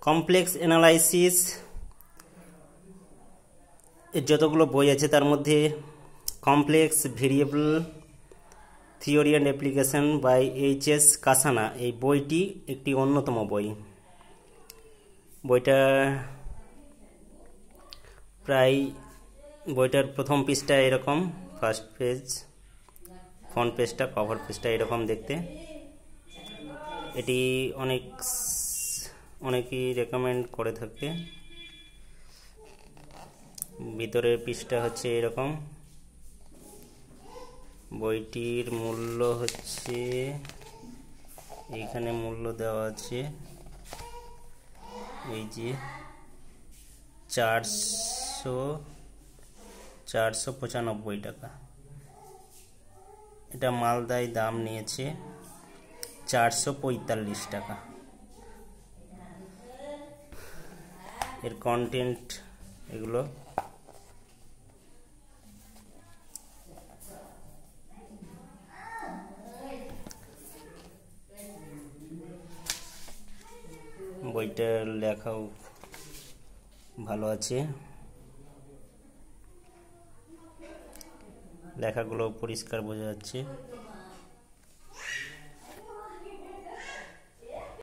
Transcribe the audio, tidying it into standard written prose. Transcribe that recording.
Complex analysis এর যতগুলো বই আছে তার মধ্যে complex variable theory and application by H S. Kasana এই বইটি একটি অন্যতম বই। বইটার প্রথম পৃষ্ঠা এরকম, ফার্স্ট পেজ, ফ্রন্ট পেজটা, কভার পেজটা এরকম দেখতে। এটি অনেকেই রেকমেন্ড করে থাকে। ভিতরের পৃষ্ঠা হচ্ছে এরকম। বইটির মূল্য হচ্ছে, এইখানে মূল্য দেওয়া আছে, এই যে 495 টাকা। এটা মালদায় দাম নিয়েছে 445 টাকা। এর কন্টেন্ট এগুলো। বইটার লেখাও ভালো আছে, লেখাগুলো পরিষ্কার বোঝা যাচ্ছে।